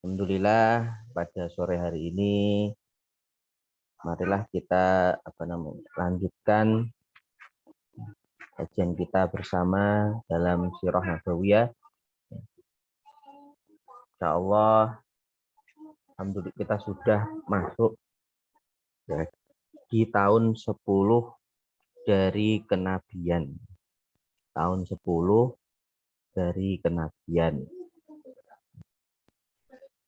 Alhamdulillah pada sore hari ini marilah kita lanjutkan kajian kita bersama dalam Sirah Nabawiyah. Insyaallah alhamdulillah kita sudah masuk di tahun 10 dari kenabian. Tahun 10 dari kenabian.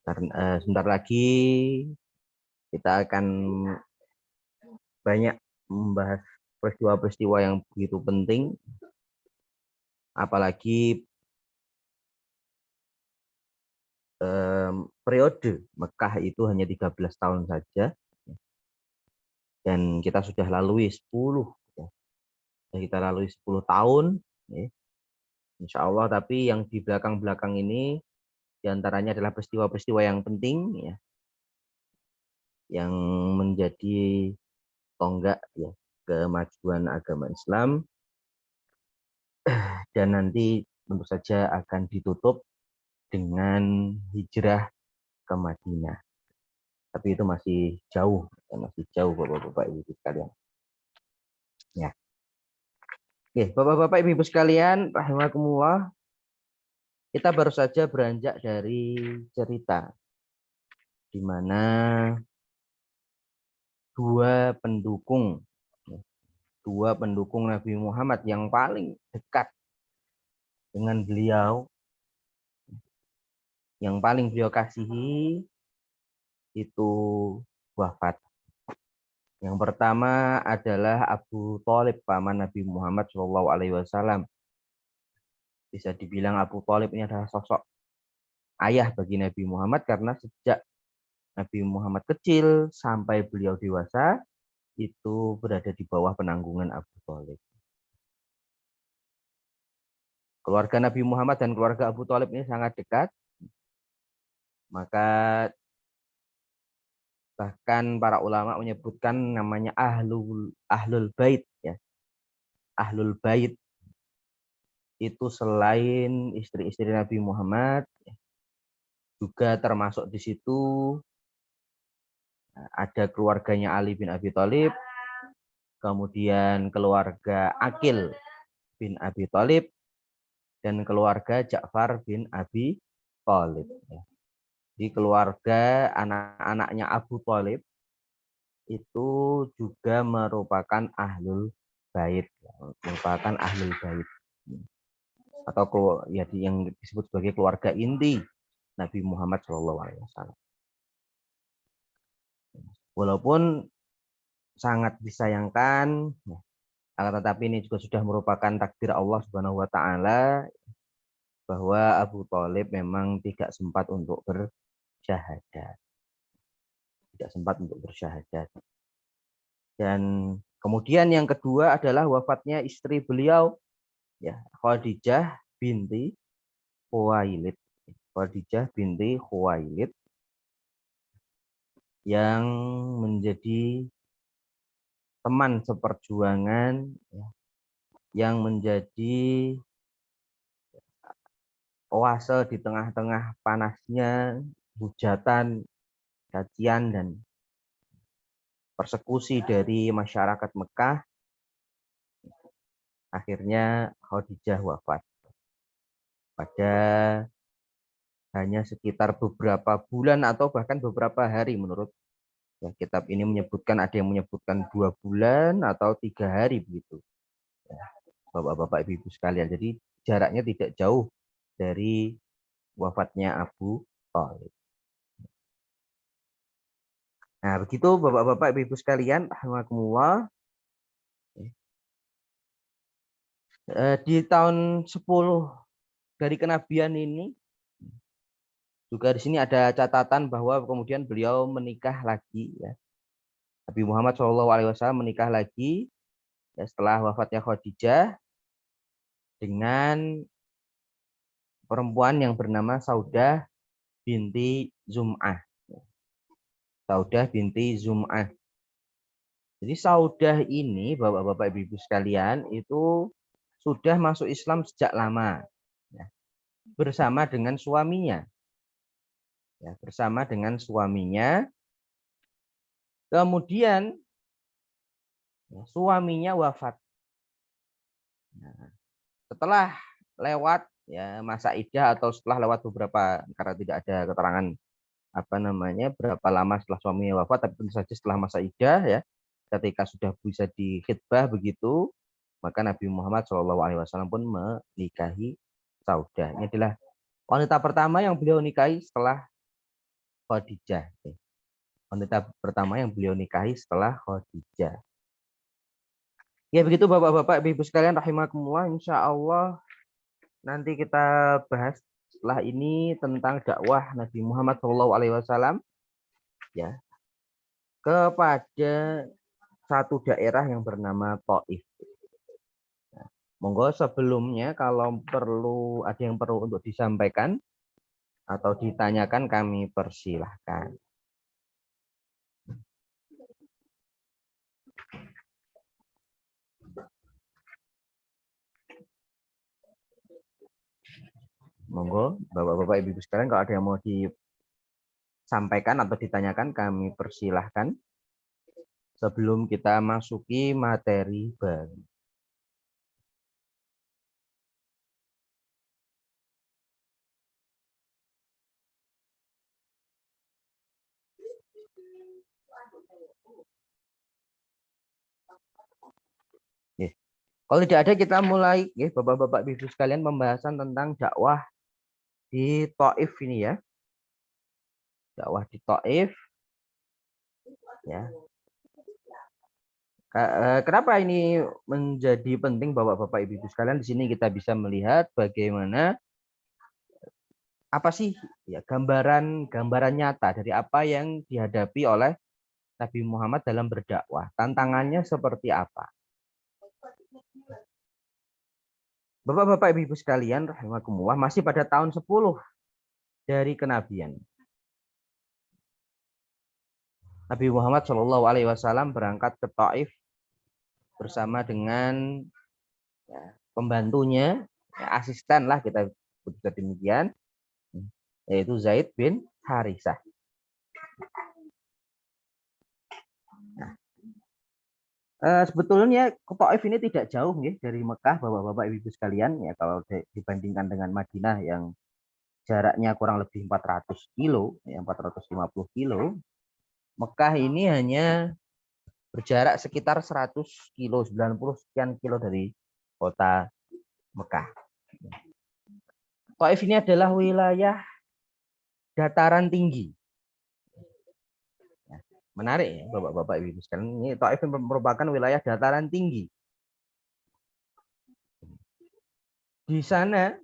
Karena sebentar lagi kita akan banyak membahas peristiwa-peristiwa yang begitu penting, apalagi periode Mekah itu hanya 13 tahun saja, dan kita sudah lalui 10, kita lalui 10 tahun, insya Allah. Tapi yang di belakang-belakang ini diantaranya adalah peristiwa-peristiwa yang penting, yang menjadi tonggak kemajuan agama Islam, dan nanti tentu saja akan ditutup dengan hijrah ke Madinah. Tapi itu masih jauh Bapak-bapak Ibu sekalian. Ya. Oke, Bapak-bapak Ibu sekalian, rahimakumullah. Kita baru saja beranjak dari cerita di mana dua pendukung Nabi Muhammad yang paling dekat dengan beliau, yang paling beliau kasihi, itu wafat. Yang pertama adalah Abu Thalib, paman Nabi Muhammad SAW. Bisa dibilang Abu Thalib ini adalah sosok ayah bagi Nabi Muhammad, karena sejak Nabi Muhammad kecil sampai beliau dewasa itu berada di bawah penanggungan Abu Thalib. Keluarga Nabi Muhammad dan keluarga Abu Thalib ini sangat dekat. Maka bahkan para ulama menyebutkan namanya ahlul bait, ya. Ahlul bait itu selain istri-istri Nabi Muhammad, juga termasuk di situ ada keluarganya Ali bin Abi Thalib, kemudian keluarga Aqil bin Abi Thalib, dan keluarga Ja'far bin Abi Thalib. Di keluarga anak-anaknya Abu Thalib itu juga merupakan ahlul bait, atau ya yang disebut sebagai keluarga inti Nabi Muhammad SAW. Walaupun sangat disayangkan, akan tetapi ini juga sudah merupakan takdir Allah Subhanahu wa taala, bahwa Abu Thalib memang tidak sempat untuk bersyahadat. Dan kemudian yang kedua adalah wafatnya istri beliau, ya, Khadijah binti Khuwailid. Yang menjadi teman seperjuangan, yang menjadi oase di tengah-tengah panasnya hujatan, cacian, dan persekusi dari masyarakat Mekah. Akhirnya Khadijah wafat pada hanya sekitar beberapa bulan atau bahkan beberapa hari. Menurut kitab ini menyebutkan, ada yang menyebutkan 2 bulan atau 3 hari begitu, Bapak-bapak Ibu sekalian. Jadi jaraknya tidak jauh dari wafatnya Abu Thalib. Nah, begitu Bapak-bapak Ibu sekalian, rahimakumullah. Di tahun 10 dari kenabian ini juga di sini ada catatan bahwa kemudian beliau menikah lagi, ya. Nabi Muhammad SAW menikah lagi, ya, setelah wafatnya Khadijah, dengan perempuan yang bernama Saudah binti Zum'ah. Jadi Saudah ini, Bapak-bapak Ibu sekalian, itu sudah masuk Islam sejak lama, ya, bersama dengan suaminya. ya, bersama dengan suaminya. Kemudian ya, suaminya wafat. Nah, setelah lewat ya masa iddah atau setelah lewat beberapa, karena tidak ada keterangan apa namanya berapa lama setelah suaminya wafat, tapi tentu saja setelah masa iddah ya, ketika sudah bisa dikhitbah begitu, maka Nabi Muhammad SAW pun menikahi Saudah. Ini adalah wanita pertama yang beliau nikahi setelah Khadijah. Wanita pertama yang beliau nikahi setelah Khadijah. Ya begitu Bapak-bapak, Ibu sekalian rahimakumullah. Insya Allah nanti kita bahas setelah ini tentang dakwah Nabi Muhammad SAW ya kepada satu daerah yang bernama Taif. Nah, monggo sebelumnya kalau perlu ada yang perlu untuk disampaikan atau ditanyakan kami persilahkan. Monggo Bapak-bapak Ibu sekalian kalau ada yang mau disampaikan atau ditanyakan kami persilahkan sebelum kita masuki materi baru. Kalau tidak ada kita mulai ya Bapak-bapak Ibu sekalian pembahasan tentang dakwah di Taif ini ya. Dakwah di Taif ya. Kenapa ini menjadi penting Bapak-bapak Ibu sekalian? Di sini kita bisa melihat bagaimana apa sih ya gambaran nyata dari apa yang dihadapi oleh Nabi Muhammad dalam berdakwah. Tantangannya seperti apa? Bapak-bapak Ibu sekalian rahimakumullah, masih pada tahun 10 dari kenabian. Nabi Muhammad SAW berangkat ke Taif bersama dengan ya, pembantunya, ya, asisten lah kita sebut demikian, yaitu Zaid bin Harisah. Nah, sebetulnya Taif ini tidak jauh nih dari Mekah, Bapak-bapak Ibu sekalian ya, kalau dibandingkan dengan Madinah yang jaraknya kurang lebih 400 kilo, ya, 450 kilo. Mekah ini hanya berjarak sekitar 100 kilo, 90 sekian kilo dari kota Mekah. Taif ini adalah wilayah dataran tinggi. Menarik ya Bapak-bapak Ibu sekalian. Ini Taif merupakan wilayah dataran tinggi. Di sana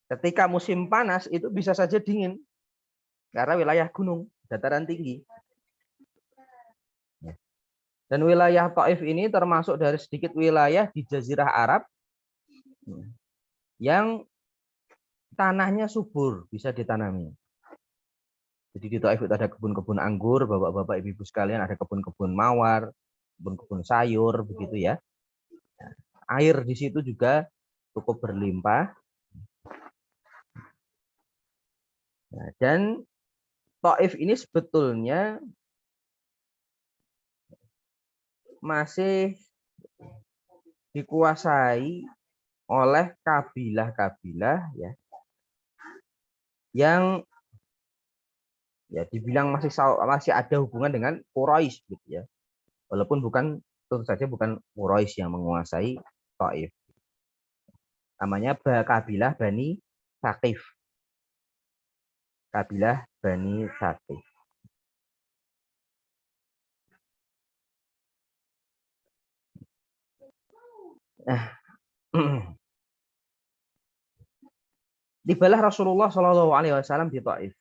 ketika musim panas itu bisa saja dingin karena wilayah gunung, dataran tinggi. Dan wilayah Taif ini termasuk dari sedikit wilayah di Jazirah Arab yang tanahnya subur, bisa ditanami. Jadi di Taif itu ada kebun-kebun anggur, Bapak-bapak Ibu sekalian, ada kebun-kebun mawar, kebun-kebun sayur, begitu ya. Air di situ juga cukup berlimpah. Nah, dan Taif ini sebetulnya masih dikuasai oleh kabilah-kabilah ya yang ya dibilang masih ada hubungan dengan Quraisy gitu ya. Walaupun tentu saja bukan Quraisy yang menguasai Taif. Namanya kabilah Bani Thaqif. Kabilah Bani Thaqif. Nah, tibalah Rasulullah SAW di Taif.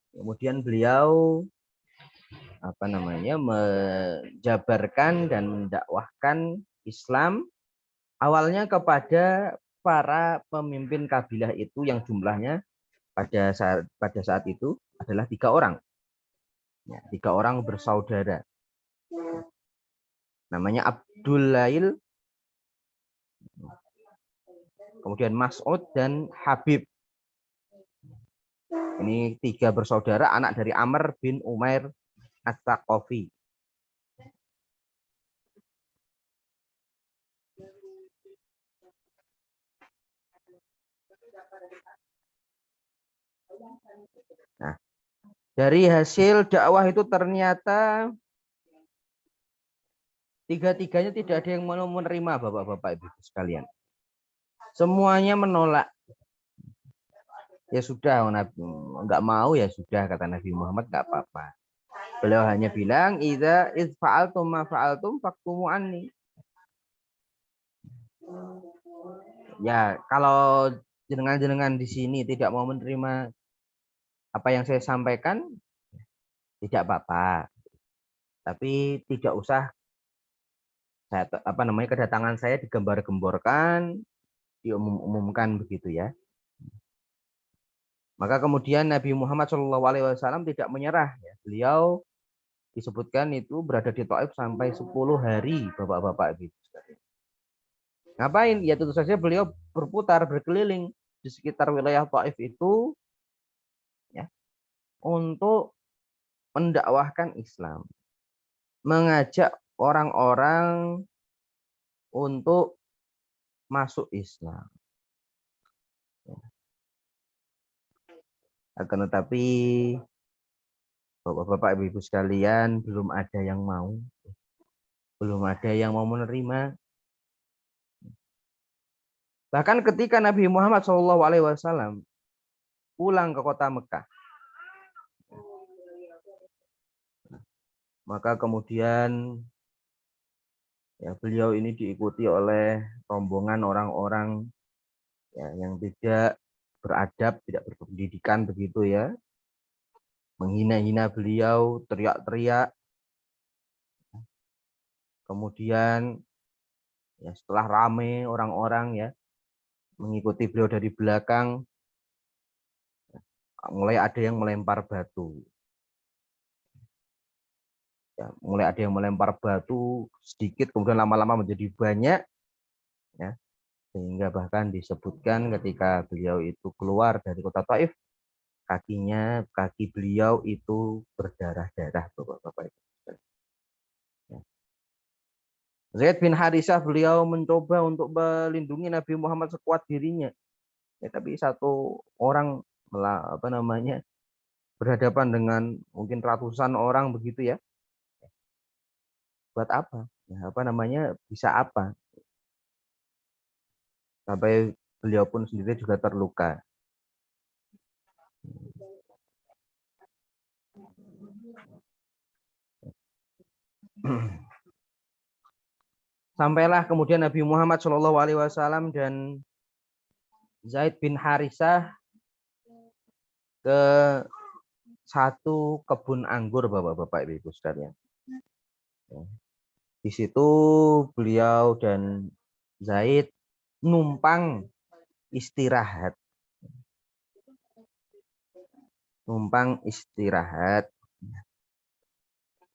Kemudian beliau menjabarkan dan mendakwahkan Islam awalnya kepada para pemimpin kabilah itu yang jumlahnya pada saat itu adalah 3 orang. Ya, 3 orang bersaudara. Namanya Abdul Lail, kemudian Mas'ud dan Habib. Ini 3 bersaudara, anak dari Amr bin Umair As-Saqafi. Nah, dari hasil dakwah itu ternyata tiga-tiganya tidak ada yang mau menerima, bapak-bapak ibu sekalian. Semuanya menolak. Ya sudah, nggak mau ya sudah, kata Nabi Muhammad, nggak apa-apa. Beliau hanya bilang, idza fa'altum ma fa'altum faktumu anni. Ya, kalau jenengan-jenengan di sini tidak mau menerima apa yang saya sampaikan, tidak apa-apa. Tapi tidak usah kedatangan saya digembar-gemborkan, diumumkan begitu ya. Maka kemudian Nabi Muhammad SAW tidak menyerah. Ya. Beliau disebutkan itu berada di Taif sampai 10 hari, bapak-bapak gitu. Ngapain? Ya tentu saja beliau berputar, berkeliling di sekitar wilayah Taif itu ya, untuk mendakwahkan Islam, mengajak orang-orang untuk masuk Islam. Akan tetapi bapak-bapak ibu-ibu sekalian belum ada yang mau, belum ada yang mau menerima. Bahkan ketika Nabi Muhammad SAW pulang ke kota Mekah, maka kemudian ya, beliau ini diikuti oleh rombongan orang-orang ya, yang tidak beradab, tidak berpendidikan begitu ya, menghina-hina beliau, teriak-teriak. Kemudian ya, setelah rame orang-orang ya mengikuti beliau dari belakang, mulai ada yang melempar batu. Ya, mulai ada yang melempar batu sedikit, kemudian lama-lama menjadi banyak, ya, sehingga bahkan disebutkan ketika beliau itu keluar dari kota Taif, kaki beliau itu berdarah-darah, bapak-bapak. Ya. Zaid bin Harisah beliau mencoba untuk melindungi Nabi Muhammad sekuat dirinya, ya, tapi satu orang berhadapan dengan mungkin ratusan orang begitu ya, buat apa? Ya, bisa apa? Sampai beliau pun sendiri juga terluka. Sampailah kemudian Nabi Muhammad SAW dan Zaid bin Harisah ke satu kebun anggur, bapak-bapak ibu sekalian. Di situ beliau dan Zaid numpang istirahat.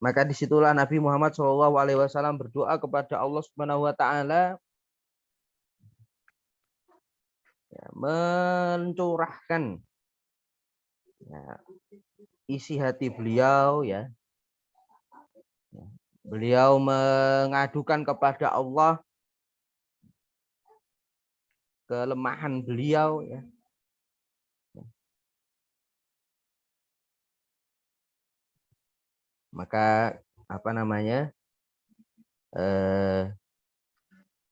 Maka disitulah Nabi Muhammad SAW berdoa kepada Allah Subhanahu Wa Taala, ya, mencurahkan ya, isi hati beliau ya. Beliau mengadukan kepada Allah kelemahan beliau ya. Maka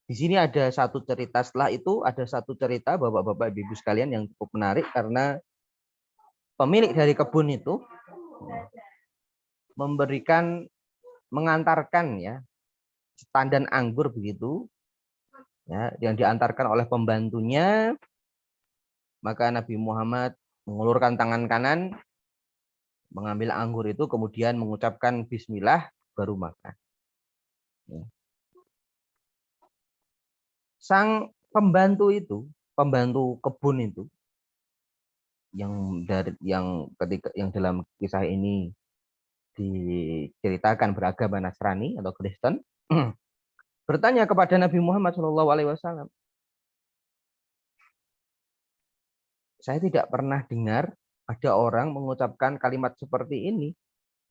di sini ada satu cerita, setelah itu ada satu cerita bapak-bapak ibu sekalian yang cukup menarik, karena pemilik dari kebun itu mengantarkan ya tandan anggur begitu ya, yang diantarkan oleh pembantunya. Maka Nabi Muhammad mengulurkan tangan kanan, mengambil anggur itu, kemudian mengucapkan bismillah, baru makan. Ya. Sang pembantu kebun itu, yang dalam kisah ini diceritakan beragama Nasrani atau Kristen, bertanya kepada Nabi Muhammad SAW, saya tidak pernah dengar ada orang mengucapkan kalimat seperti ini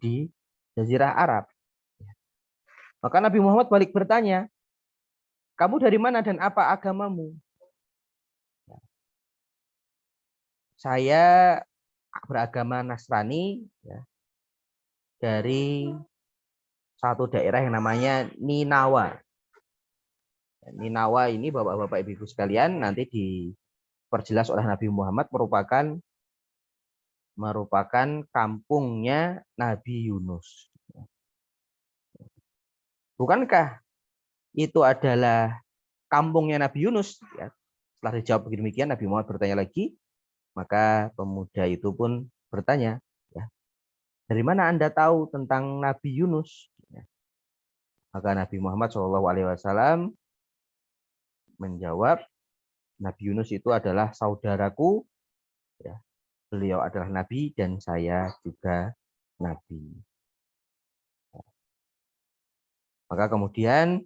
di Jazirah Arab. Maka Nabi Muhammad balik bertanya, kamu dari mana dan apa agamamu? Saya beragama Nasrani ya, dari satu daerah yang namanya Ninawa. Ninawa ini bapak-bapak ibu sekalian nanti diperjelas oleh Nabi Muhammad merupakan kampungnya Nabi Yunus. Bukankah itu adalah kampungnya Nabi Yunus? Ya. Setelah dijawab demikian, Nabi Muhammad bertanya lagi, maka pemuda itu pun bertanya, ya, dari mana Anda tahu tentang Nabi Yunus? Ya. Maka Nabi Muhammad SAW menjawab, Nabi Yunus itu adalah saudaraku, ya. Beliau adalah Nabi dan saya juga Nabi. Maka kemudian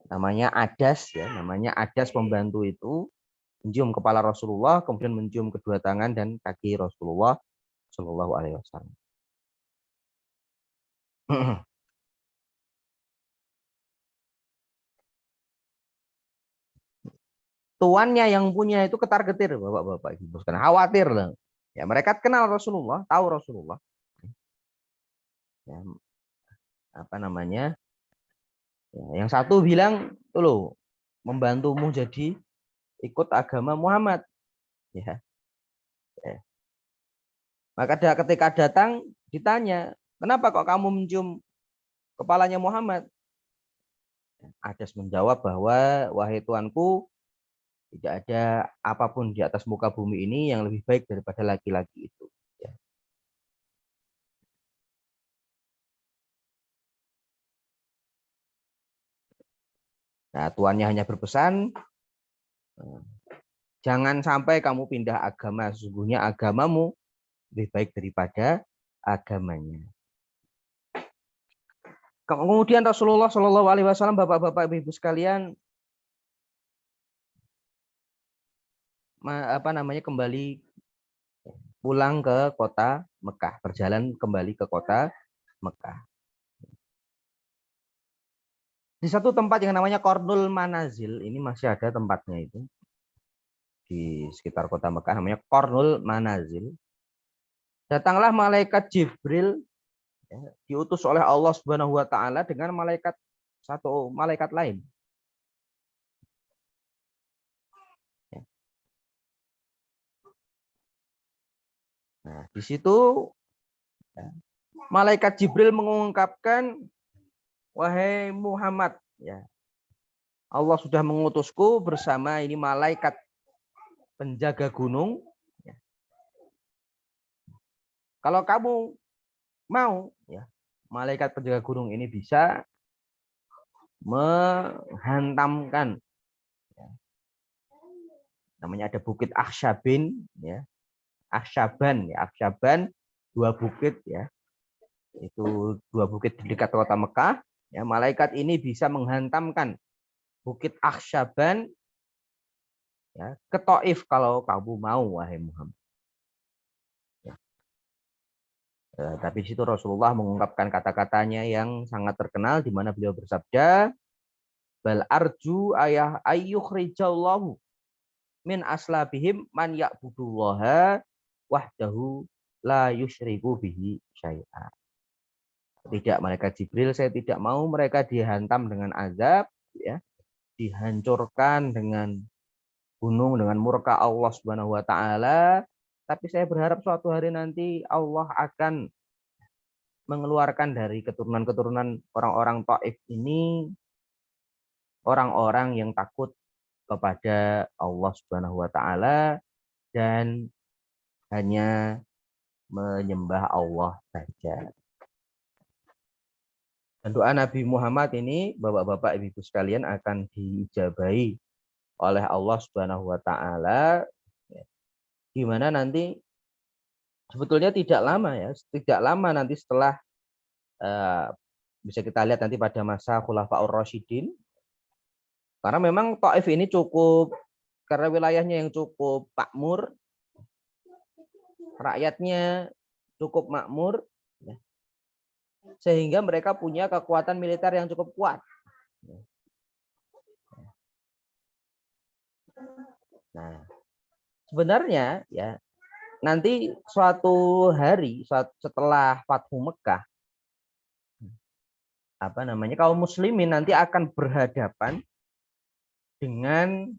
namanya Adas pembantu itu mencium kepala Rasulullah, kemudian mencium kedua tangan dan kaki Rasulullah Shallallahu Alaihi Wasallam. Tuannya yang punya itu ketar-ketir, bapak-bapak ibu sekalian, khawatir lah. Ya, mereka kenal Rasulullah, tahu Rasulullah. Ya, apa namanya? Ya, yang satu bilang, tuh loh, membantumu jadi ikut agama Muhammad. Ya. Ya. Maka ketika datang ditanya, kenapa kok kamu mencium kepalanya Muhammad? Adas menjawab bahwa, wahai tuanku, tidak ada apapun di atas muka bumi ini yang lebih baik daripada laki-laki itu. Ya. Nah, tuannya hanya berpesan, jangan sampai kamu pindah agama. Sesungguhnya agamamu lebih baik daripada agamanya. Kemudian Rasulullah Shallallahu Alaihi Wasallam, bapak-bapak ibu sekalian, kembali pulang ke kota Mekah, berjalan kembali ke kota Mekah. Di satu tempat yang namanya Qarnul Manazil, ini masih ada tempatnya itu di sekitar kota Mekah, namanya Qarnul Manazil. Datanglah malaikat Jibril, ya, diutus oleh Allah Subhanahu Wa Taala dengan satu malaikat lain. Ya. Nah, di situ ya, malaikat Jibril mengungkapkan, wahai Muhammad, ya, Allah sudah mengutusku bersama ini malaikat penjaga gunung. Ya. Kalau kamu mau, ya, malaikat penjaga gunung ini bisa menghantamkan, ya, namanya ada bukit Akhsyabin, ya, Akhsyaban, dua bukit, ya, itu dua bukit di dekat kota Mekah. Ya, malaikat ini bisa menghantamkan bukit Akhsyaban, ya, ke Taif kalau kamu mau, wahai Muhammad. Ya. Tapi di situ Rasulullah mengungkapkan kata-katanya yang sangat terkenal, di mana beliau bersabda, bal arju ayah ayyukhrijallahu min aslabihim man ya'budullaha wahdahu la yusyriku bihi syai'a. Tidak, malaikat Jibril, saya tidak mau mereka dihantam dengan azab, ya, dihancurkan dengan gunung, dengan murka Allah Subhanahu Wa Taala. Tapi saya berharap suatu hari nanti Allah akan mengeluarkan dari keturunan-keturunan orang-orang Taif ini orang-orang yang takut kepada Allah Subhanahu Wa Taala dan hanya menyembah Allah saja. Dan doa Nabi Muhammad ini, bapak-bapak ibu sekalian, akan diijabahi oleh Allah Subhanahu Wa Taala, di mana nanti sebetulnya tidak lama nanti setelah bisa kita lihat nanti pada masa Khulafaur Rasyidin, karena memang Taif ini cukup, karena wilayahnya yang cukup makmur, rakyatnya cukup makmur, ya, sehingga mereka punya kekuatan militer yang cukup kuat. Nah, sebenarnya ya nanti suatu hari setelah Fathu Mekah, kaum muslimin nanti akan berhadapan dengan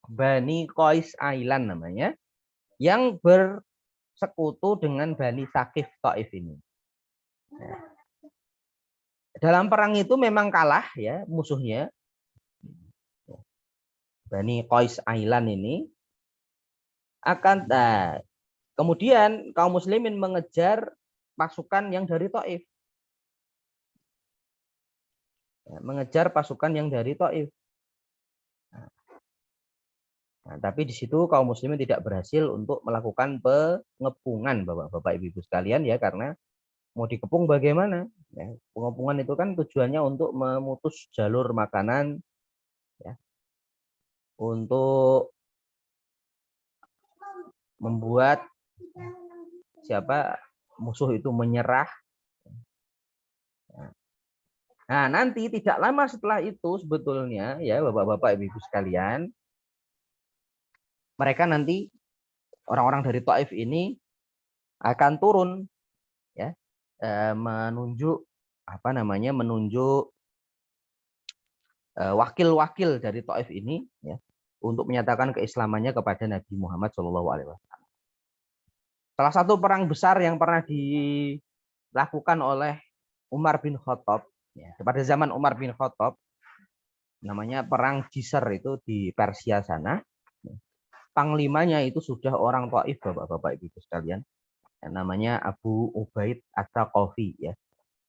Bani Qais Ailan namanya, yang bersekutu dengan Bani Sakif Taif ini. Dalam perang itu memang kalah ya musuhnya. Bani Qais Ailan ini akan kemudian kaum muslimin mengejar pasukan yang dari Taif. Mengejar pasukan yang dari Taif. Nah, tapi di situ kaum muslimin tidak berhasil untuk melakukan pengepungan, Bapak-bapak Ibu sekalian ya, karena mau dikepung bagaimana? Ya, pengepungan itu kan tujuannya untuk memutus jalur makanan, ya, untuk membuat musuh itu menyerah. Nah, nanti tidak lama setelah itu sebetulnya ya Bapak-bapak Ibu sekalian, mereka nanti orang-orang dari Taif ini akan turun ya, menunjuk wakil-wakil dari Taif ini ya, untuk menyatakan keislamannya kepada Nabi Muhammad SAW. Salah satu perang besar yang pernah dilakukan oleh Umar bin Khattab ya, pada zaman Umar bin Khattab, namanya perang Jisr, itu di Persia sana. Panglimanya itu sudah orang Taif, Bapak-bapak Ibu sekalian, yang namanya Abu Ubaid At-Taqafi ya.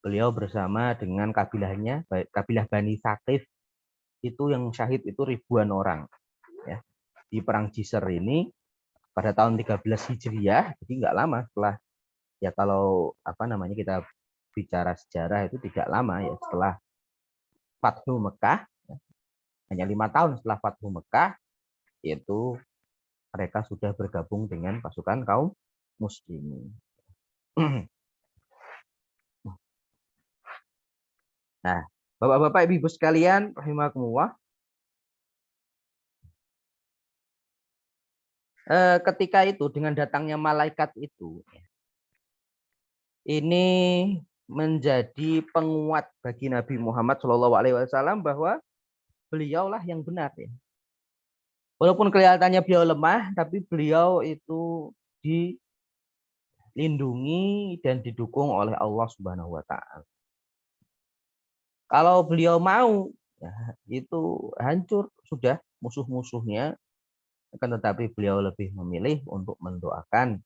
Beliau bersama dengan kabilahnya, kabilah Bani Sakif, itu yang syahid itu ribuan orang ya di perang Jisr ini pada tahun 13 Hijriah. Jadi nggak lama setelah ya, kalau kita bicara sejarah itu tidak lama ya setelah Fathu Mekah ya, hanya 5 tahun setelah Fathu Mekah, yaitu mereka sudah bergabung dengan pasukan kaum muslimin. Nah, Bapak-bapak Ibu sekalian rahimakumullah, ketika itu dengan datangnya malaikat itu, ini menjadi penguat bagi Nabi Muhammad SAW bahwa beliaulah yang benar ya. Walaupun kelihatannya beliau lemah, tapi beliau itu dilindungi dan didukung oleh Allah Subhanahu wa taala. Kalau beliau mau ya, itu hancur sudah musuh-musuhnya, akan tetapi beliau lebih memilih untuk mendoakan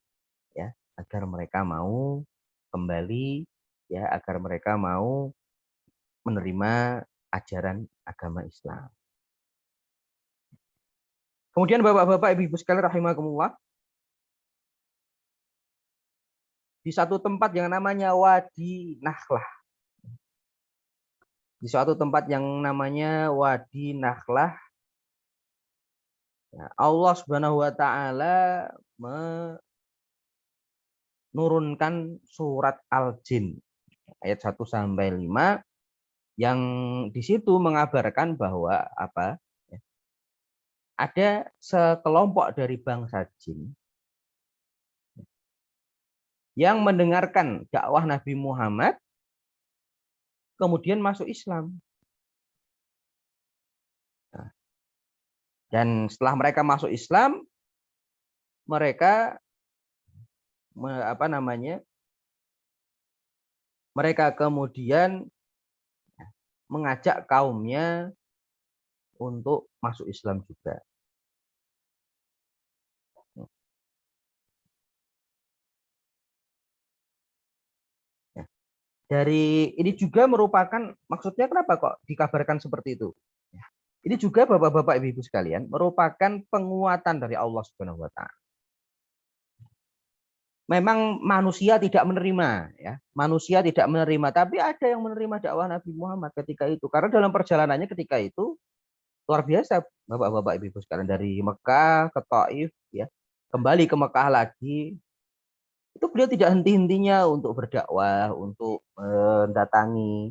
ya agar mereka mau kembali ya, agar mereka mau menerima ajaran agama Islam. Kemudian Bapak-bapak Ibu sekalian rahimakumullah, di satu tempat yang namanya Wadi Nakhlah. Di suatu tempat yang namanya Wadi Nakhlah, Allah Subhanahu wa taala menurunkan surat Al-Jin ayat 1 sampai 5 yang di situ mengabarkan bahwa ada sekelompok dari bangsa jin yang mendengarkan dakwah Nabi Muhammad kemudian masuk Islam. Dan setelah mereka masuk Islam, mereka mereka kemudian mengajak kaumnya untuk masuk Islam juga. Dari ini juga merupakan, maksudnya kenapa kok dikabarkan seperti itu? Ini juga Bapak-bapak Ibu sekalian merupakan penguatan dari Allah Subhanahu wa taala. Memang manusia tidak menerima ya. Manusia tidak menerima, tapi ada yang menerima dakwah Nabi Muhammad ketika itu. Karena dalam perjalanannya ketika itu luar biasa Bapak-bapak Ibu sekalian, dari Mekah ke Taif ya. kembali ke Mekah lagi, itu beliau tidak henti-hentinya untuk berdakwah, untuk mendatangi,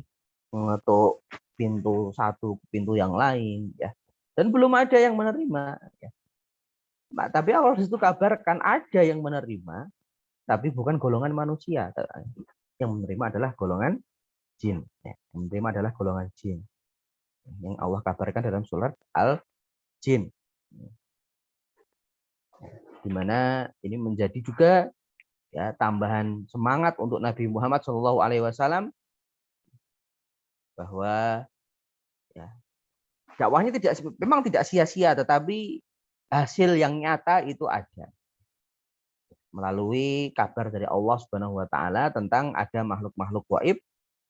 mengetuk pintu satu pintu yang lain, ya. Dan belum ada yang menerima. Ya. Tapi Allah itu kabarkan ada yang menerima, tapi bukan golongan manusia. Yang menerima adalah golongan jin. Ya. Yang menerima adalah golongan jin. Yang Allah kabarkan dalam surat Al-Jin. Di mana ini menjadi juga ya tambahan semangat untuk Nabi Muhammad SAW bahwa ya dakwahnya memang tidak sia-sia, tetapi hasil yang nyata itu ada melalui kabar dari Allah Subhanahu Wa Taala tentang ada makhluk-makhluk gaib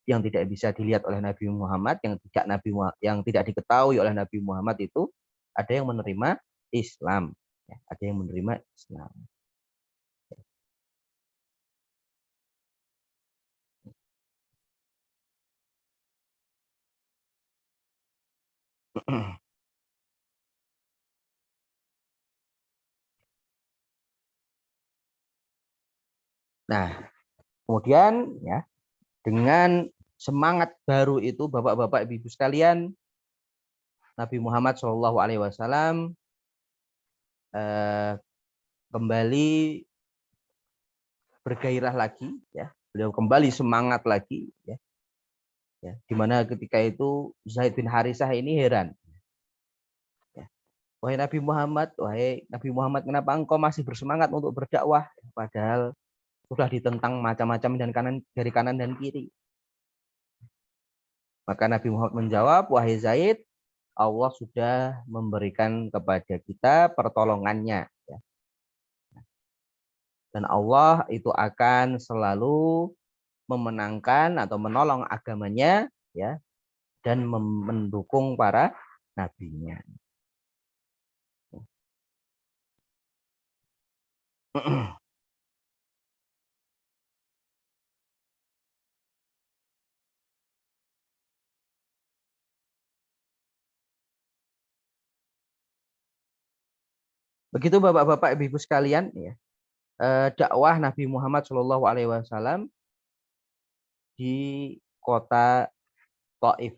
yang tidak bisa dilihat oleh Nabi Muhammad, yang tidak diketahui oleh Nabi Muhammad itu ada yang menerima Islam, ya, ada yang menerima Islam. Nah, kemudian ya dengan semangat baru itu Bapak-bapak Ibu sekalian, Nabi Muhammad SAW kembali bergairah lagi, ya. Beliau kembali semangat lagi, ya. Ya, di mana ketika itu Zaid bin Harisah ini heran. Ya. Wahai Nabi Muhammad, kenapa engkau masih bersemangat untuk berdakwah padahal sudah ditentang macam-macam dari kanan dan kiri? Maka Nabi Muhammad menjawab, wahai Zaid, Allah sudah memberikan kepada kita pertolongannya. Ya. Dan Allah itu akan selalu memenangkan atau menolong agamanya, ya, dan mendukung para nabinya. Begitu Bapak-bapak Ibu sekalian, ya, dakwah Nabi Muhammad SAW di kota Taif.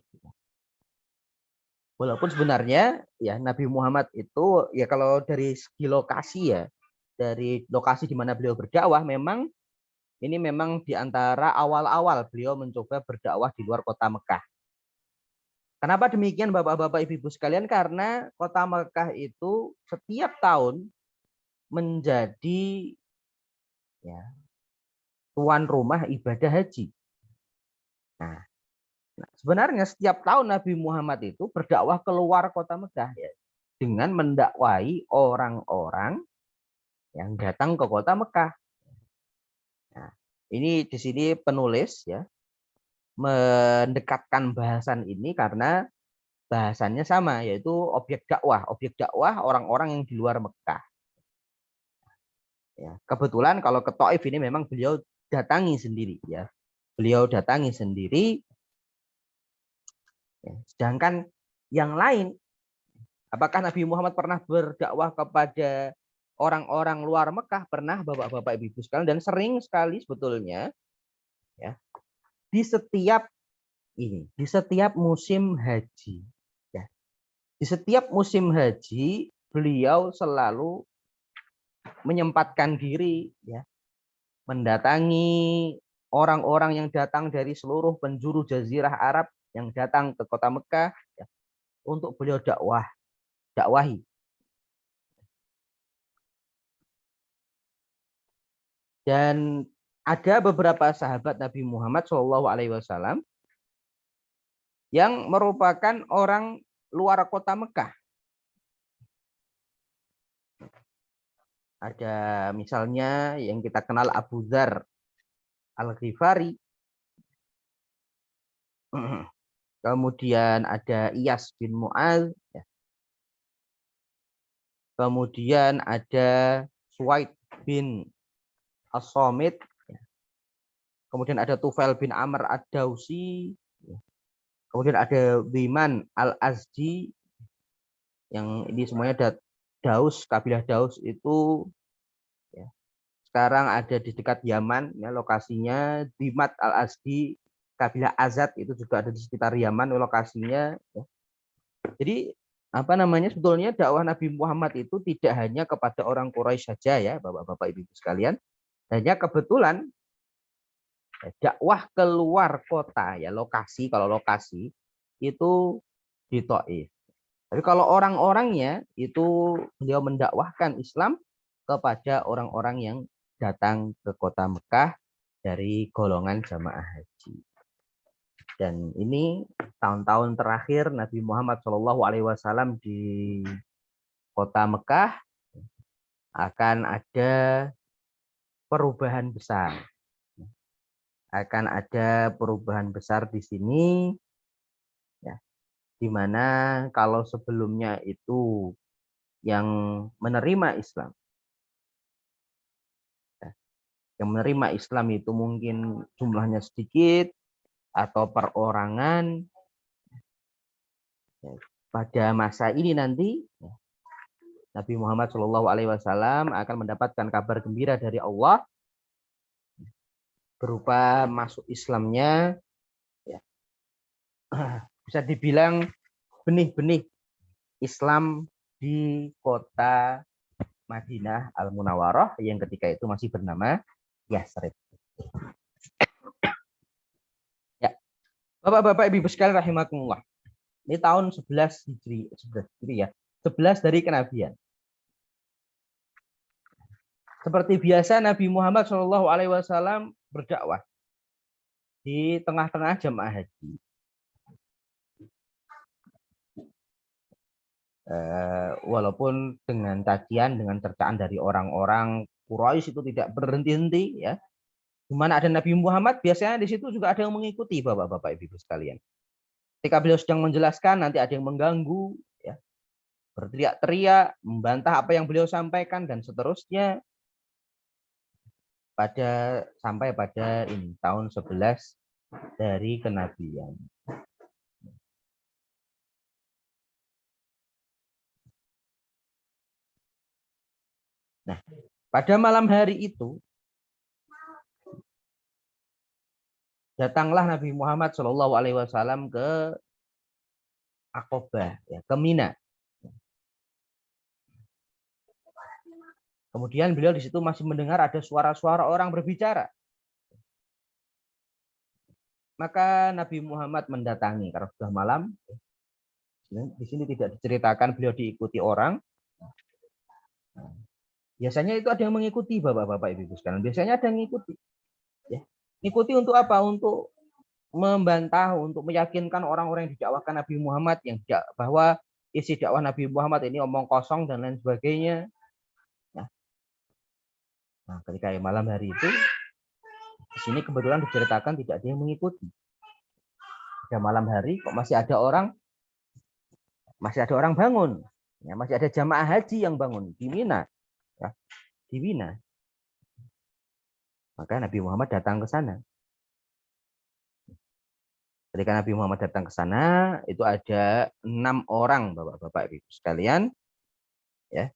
Walaupun sebenarnya ya Nabi Muhammad itu ya kalau dari segi lokasi, ya, dari lokasi di mana beliau berdakwah memang di antara awal-awal beliau mencoba berdakwah di luar kota Mekah. Kenapa demikian Bapak-bapak Ibu sekalian? Karena kota Mekah itu setiap tahun menjadi ya, tuan rumah ibadah haji. Nah, sebenarnya setiap tahun Nabi Muhammad itu berdakwah keluar kota Mekah, ya, dengan mendakwai orang-orang yang datang ke kota Mekah. Nah, ini di sini penulis ya mendekatkan bahasan ini karena bahasannya sama, yaitu objek dakwah orang-orang yang di luar Mekah. Ya, kebetulan kalau ke Taif ini memang beliau datangi sendiri, ya. Beliau datangi sendiri. Ya. Sedangkan yang lain, apakah Nabi Muhammad pernah berdakwah kepada orang-orang luar Mekah? Pernah Bapak-bapak Ibu sekalian, dan sering sekali sebetulnya, ya. Di setiap musim haji, ya. Di setiap musim haji beliau selalu menyempatkan diri, ya, mendatangi orang-orang yang datang dari seluruh penjuru Jazirah Arab yang datang ke kota Mekah, ya, untuk beliau dakwahi. Dan ada beberapa sahabat Nabi Muhammad SAW yang merupakan orang luar kota Mekah. Ada misalnya yang kita kenal Abu Dzar Al-Ghifari. Kemudian ada Iyas bin Mu'adz. Kemudian ada Suwaid bin As-Somit. Kemudian ada Tufail bin Amr Ad-Dausi. Kemudian ada Wiman Al-Azdi. Yang ini semuanya ada Daus, kabilah Daus itu sekarang ada di dekat Yaman, ya, lokasinya di Mat al-Azdi, kabilah Azad itu juga ada di sekitar Yaman lokasinya. Ya. Jadi apa namanya, sebetulnya dakwah Nabi Muhammad itu tidak hanya kepada orang Quraisy saja ya, Bapak-bapak Ibu sekalian. Hanya kebetulan dakwah keluar kota ya, lokasi, kalau lokasi itu di Taif. Tapi kalau orang-orangnya itu beliau mendakwahkan Islam kepada orang-orang yang datang ke kota Mekah dari golongan jamaah haji. Dan ini tahun-tahun terakhir Nabi Muhammad SAW di kota Mekah akan ada perubahan besar. Akan ada perubahan besar di sini, ya, di mana kalau sebelumnya itu yang menerima Islam, yang menerima Islam itu mungkin jumlahnya sedikit atau perorangan, ya, pada masa ini nanti ya, Nabi Muhammad SAW akan mendapatkan kabar gembira dari Allah berupa masuk Islamnya, ya, bisa dibilang benih-benih Islam di kota Madinah Al-Munawwarah yang ketika itu masih bernama Yasrib. Ya, Bapak-bapak Ibu sekalian rahimakumullah. Ini tahun 11 Hijri, 11 Hijri ya. 11 dari kenabian. Seperti biasa Nabi Muhammad SAW berdakwah di tengah-tengah jamaah haji. Walaupun dengan cacian, dengan cercaan dari orang-orang Quraisy itu tidak berhenti-henti ya. Di mana ada Nabi Muhammad, biasanya di situ juga ada yang mengikuti Bapak-bapak Ibu sekalian. Ketika beliau sedang menjelaskan, nanti ada yang mengganggu, ya, berteriak-teriak, membantah apa yang beliau sampaikan dan seterusnya. Sampai pada ini tahun 11 dari kenabian. Nah, pada malam hari itu datanglah Nabi Muhammad SAW ke Aqabah, ya, ke Mina. Kemudian beliau di situ masih mendengar ada suara-suara orang berbicara. Maka Nabi Muhammad mendatangi karena sudah malam. Di sini tidak diceritakan beliau diikuti orang. Biasanya itu ada yang mengikuti Bapak-bapak Ibu sekalian. Biasanya ada yang mengikuti. Ya. Ikuti untuk apa? Untuk membantah, untuk meyakinkan orang-orang yang didakwahkan Nabi Muhammad yang bahwa isi dakwah Nabi Muhammad ini omong kosong dan lain sebagainya. Nah, ketika malam hari itu, di sini kebetulan diceritakan tidak ada yang mengikuti. Pada malam hari kok masih ada orang bangun, ya, masih ada jamaah haji yang bangun di Mina, ya, di Mina. Maka Nabi Muhammad datang ke sana. Ketika Nabi Muhammad datang ke sana, itu ada 6 orang Bapak-bapak Ibu sekalian, ya.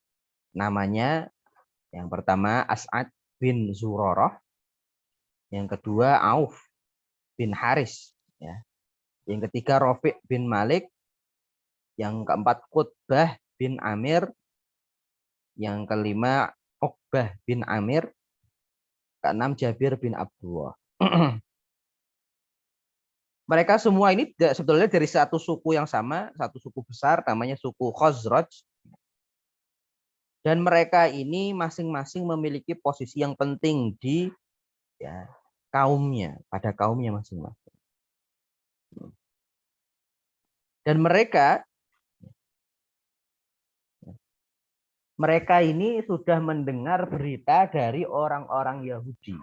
Namanya yang pertama As'ad bin Zurarah, yang kedua Auf bin Haris, ya. Yang ketiga Rafi' bin Malik, yang keempat Qutbah bin Amir, yang kelima Uqbah bin Amir, keenam Jabir bin Abdullah. Mereka semua ini sebetulnya dari satu suku yang sama, satu suku besar namanya suku Khazraj. Dan mereka ini masing-masing memiliki posisi yang penting di, ya, kaumnya, pada kaumnya masing-masing. Dan mereka ini sudah mendengar berita dari orang-orang Yahudi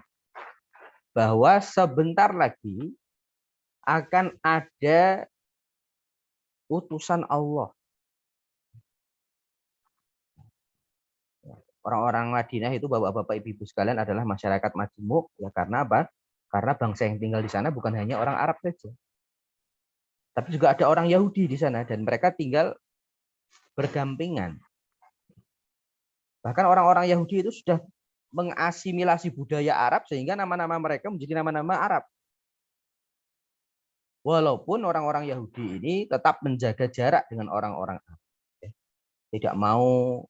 bahwa sebentar lagi akan ada utusan Allah. Orang-orang Madinah itu Bapak-bapak Ibu sekalian adalah masyarakat majemuk, ya, karena apa? Karena bangsa yang tinggal di sana bukan hanya orang Arab saja. Tapi juga ada orang Yahudi di sana dan mereka tinggal berdampingan. Bahkan orang-orang Yahudi itu sudah mengasimilasi budaya Arab sehingga nama-nama mereka menjadi nama-nama Arab. Walaupun orang-orang Yahudi ini tetap menjaga jarak dengan orang-orang Arab. Tidak mau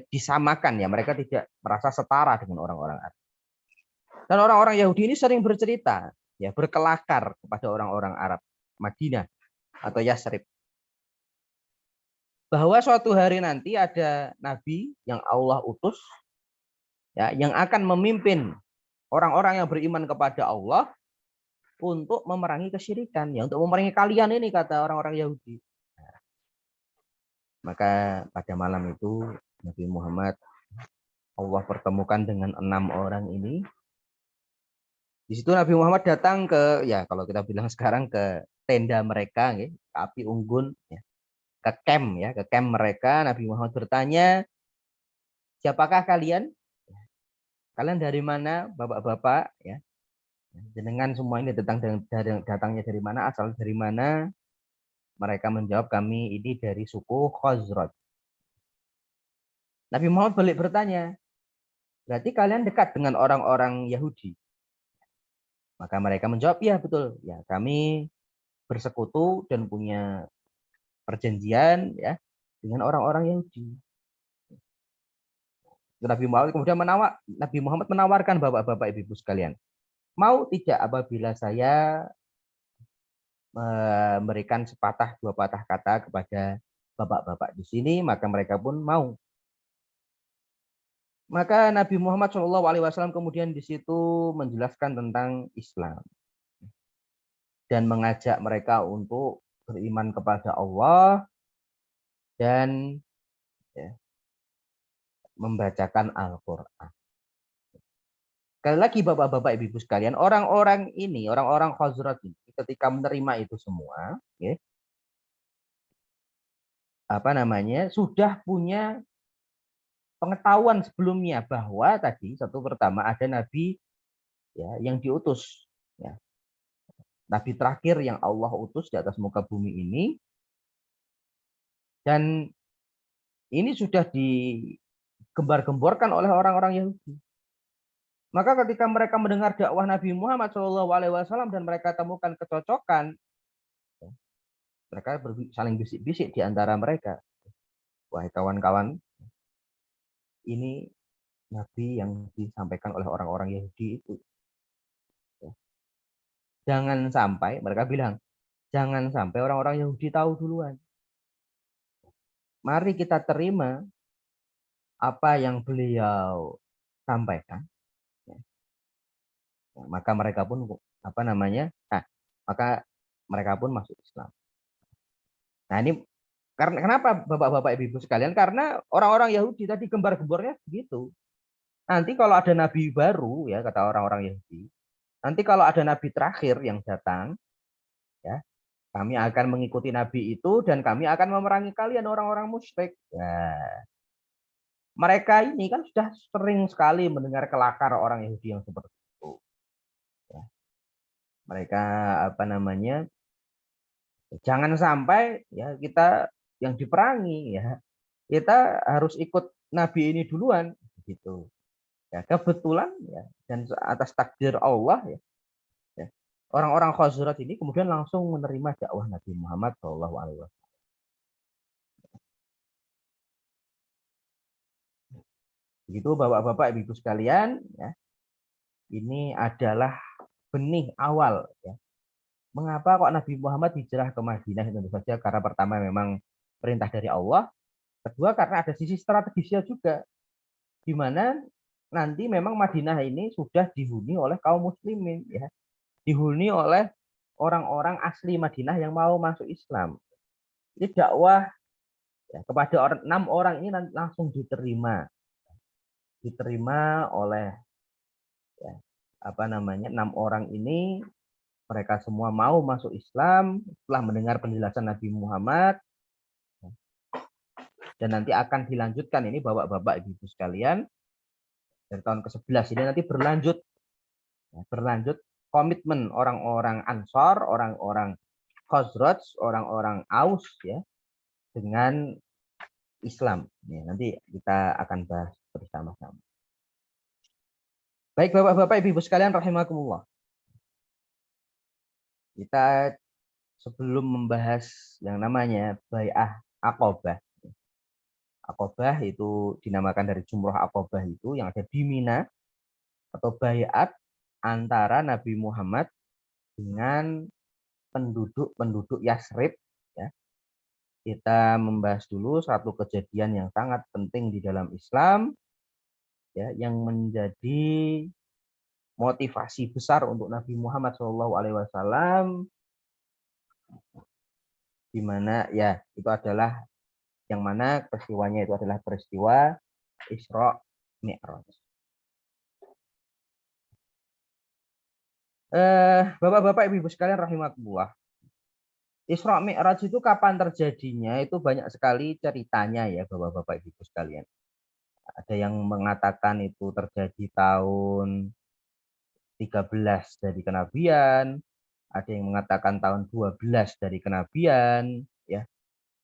disamakan ya, mereka tidak merasa setara dengan orang-orang Arab. Dan orang-orang Yahudi ini sering bercerita, ya, berkelakar kepada orang-orang Arab Madinah atau Yasrib, bahwa suatu hari nanti ada nabi yang Allah utus, ya, yang akan memimpin orang-orang yang beriman kepada Allah untuk memerangi kesyirikan, ya, untuk memerangi kalian ini, kata orang-orang Yahudi. Maka pada malam itu Nabi Muhammad Allah pertemukan dengan 6 orang ini. Di situ Nabi Muhammad datang ke, ya kalau kita bilang sekarang, ke tenda mereka, ya, ke api unggun, ya, ke camp, ya, ke camp mereka. Nabi Muhammad bertanya, siapakah kalian? Kalian dari mana, bapak-bapak? Ya, jenengan semua ini datangnya dari mana? Asal dari mana? Mereka menjawab, kami ini dari suku Khazraj. Nabi Muhammad balik bertanya, berarti kalian dekat dengan orang-orang Yahudi? Maka mereka menjawab, iya betul. Ya, kami bersekutu dan punya perjanjian, ya, dengan orang-orang Yahudi. Nabi Muhammad menawarkan, bapak-bapak ibu sekalian, mau tidak apabila saya memberikan sepatah dua patah kata kepada bapak-bapak di sini? Maka mereka pun mau. Maka Nabi Muhammad SAW kemudian di situ menjelaskan tentang Islam dan mengajak mereka untuk beriman kepada Allah dan, ya, membacakan Al-Quran. Sekali lagi bapak-bapak ibu sekalian, orang-orang ini, orang-orang Khazraj ini, ketika menerima itu semua, ya, sudah punya pengetahuan sebelumnya bahwa tadi satu pertama ada nabi, ya, yang diutus, ya, nabi terakhir yang Allah utus di atas muka bumi ini, dan ini sudah digembar-gemborkan oleh orang-orang Yahudi. Maka ketika mereka mendengar dakwah Nabi Muhammad SAW dan mereka temukan kecocokan, mereka saling bisik-bisik di antara mereka, wahai kawan-kawan, ini Nabi yang disampaikan oleh orang-orang Yahudi itu. Jangan sampai, mereka bilang, jangan sampai orang-orang Yahudi tahu duluan. Mari kita terima apa yang beliau sampaikan. Maka mereka pun maka mereka pun masuk Islam. Nah, ini karena kenapa bapak-bapak ibu sekalian? Karena orang-orang Yahudi tadi gembar-gembornya begitu. Nanti kalau ada nabi baru, ya, kata orang-orang Yahudi, nanti kalau ada nabi terakhir yang datang, ya, kami akan mengikuti nabi itu dan kami akan memerangi kalian orang-orang musyrik. Ya. Mereka ini kan sudah sering sekali mendengar kelakar orang Yahudi yang seperti itu. Ya. Mereka jangan sampai, ya, kita yang diperangi, ya, kita harus ikut nabi ini duluan, gitu. Ya, kebetulan, ya, dan atas takdir Allah, ya, orang-orang Khazraj ini kemudian langsung menerima dakwah Nabi Muhammad SAW. Begitu bapak-bapak ibu sekalian, ya, ini adalah benih awal, ya. Mengapa kok Nabi Muhammad hijrah ke Madinah? Tentu saja karena pertama memang perintah dari Allah, kedua karena ada sisi strategisnya juga, di mana nanti memang Madinah ini sudah dihuni oleh kaum muslimin, ya, dihuni oleh orang-orang asli Madinah yang mau masuk Islam. Ini dakwah, ya, kepada 6 orang ini langsung diterima oleh, ya, 6 orang ini. Mereka semua mau masuk Islam setelah mendengar penjelasan Nabi Muhammad, dan nanti akan dilanjutkan ini bapak-bapak ibu sekalian dari tahun ke-11 ini nanti berlanjut komitmen orang-orang Ansor, orang-orang Khazraj, orang-orang Aus, ya, dengan Islam. Ya, nanti kita akan bahas bersama-sama. Baik Bapak-bapak, Ibu-ibu sekalian rahimakumullah. Kita sebelum membahas yang namanya bai'ah Aqabah. Aqabah itu dinamakan dari jumroh Aqabah itu yang ada di Mina atau bai'at antara Nabi Muhammad dengan penduduk-penduduk Yasrib ya. Kita membahas dulu satu kejadian yang sangat penting di dalam Islam ya, yang menjadi motivasi besar untuk Nabi Muhammad SAW, di mana ya itu adalah yang mana peristiwanya itu adalah peristiwa Isra Mi'raj. Bapak-bapak, Ibu-ibu sekalian rahimakumullah. Isra Mi'raj itu kapan terjadinya? Itu banyak sekali ceritanya ya Bapak-bapak, Ibu sekalian. Ada yang mengatakan itu terjadi tahun 13 dari kenabian, ada yang mengatakan tahun 12 dari kenabian, ya.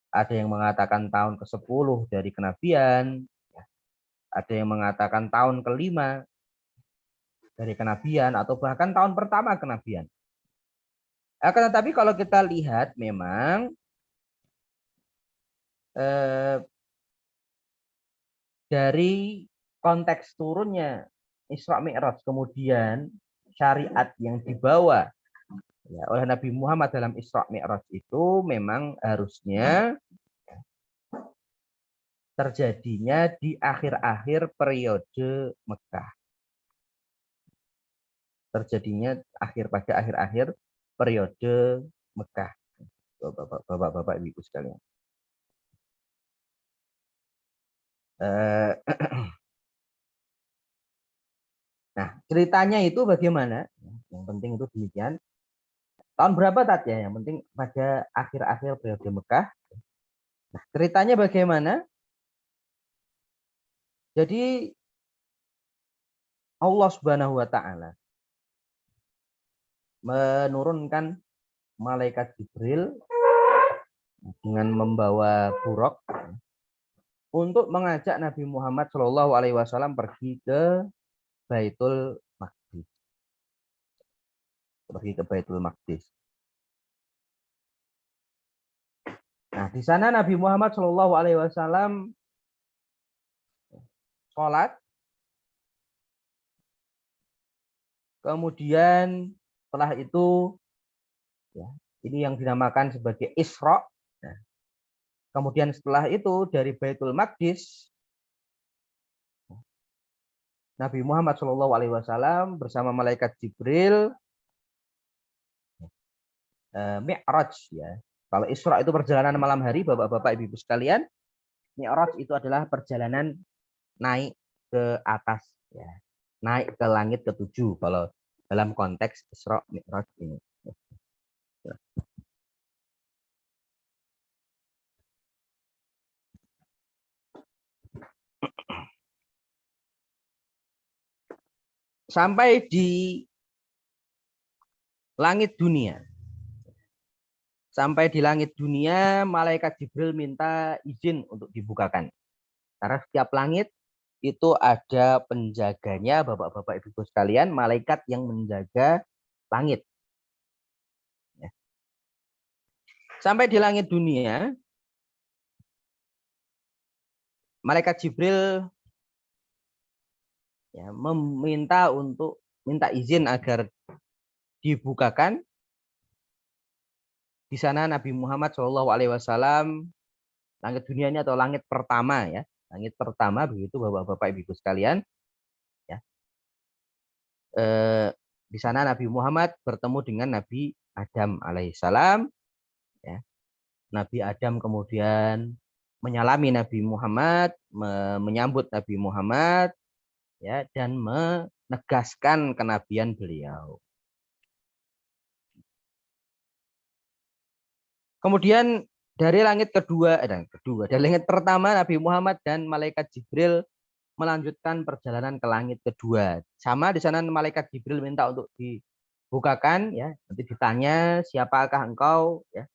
Ada yang mengatakan tahun ke-10 dari kenabian, ya. Ada yang mengatakan tahun ke-5 dari kenabian atau bahkan tahun pertama kenabian. Akan tetapi kalau kita lihat memang dari konteks turunnya Isra Mi'raj, kemudian syariat yang dibawa ya, oleh Nabi Muhammad dalam Isra Mi'raj itu memang harusnya terjadinya di akhir-akhir periode Mekah. Terjadinya pada akhir-akhir periode Mekah. Bapak-bapak, Ibu sekalian. Nah, ceritanya itu bagaimana? Yang penting itu demikian. Tahun berapa Tat ya? Yang penting pada akhir-akhir periode Mekah. Nah, ceritanya bagaimana? Jadi Allah Subhanahu wa taala menurunkan malaikat Jibril dengan membawa buraq untuk mengajak Nabi Muhammad Shallallahu alaihi wasallam pergi ke Baitul Maqdis. Pergi ke Baitul Maqdis. Nah, di sana Nabi Muhammad Shallallahu alaihi wasallam sholat, kemudian setelah itu ya, ini yang dinamakan sebagai Isra. Nah, kemudian setelah itu dari Baitul Maqdis Nabi Muhammad Shallallahu alaihi wasallam bersama malaikat Jibril Mi'raj ya. Kalau Isra itu perjalanan malam hari, Bapak-bapak, Ibu sekalian, Mi'raj itu adalah perjalanan naik ke atas ya. Naik ke langit ke-7 kalau dalam konteks Isra Mi'raj ini. Sampai di langit dunia. Sampai di langit dunia, malaikat Jibril minta izin untuk dibukakan. Karena setiap langit itu ada penjaganya, Bapak-bapak, Ibu sekalian, malaikat yang menjaga langit. Sampai di langit dunia, malaikat Jibril ya, minta izin agar dibukakan. Di sana Nabi Muhammad SAW, langit dunianya atau langit pertama ya, langit pertama begitu Bapak-bapak, Ibu sekalian. Ya. Di sana Nabi Muhammad bertemu dengan Nabi Adam alaihissalam. Ya. Nabi Adam kemudian menyalami Nabi Muhammad, menyambut Nabi Muhammad, ya, dan menegaskan kenabian beliau. Kemudian dari langit dari langit pertama Nabi Muhammad dan malaikat Jibril melanjutkan perjalanan ke langit kedua. Sama di sana malaikat Jibril minta untuk dibukakan ya. Nanti ditanya, siapakah engkau ya.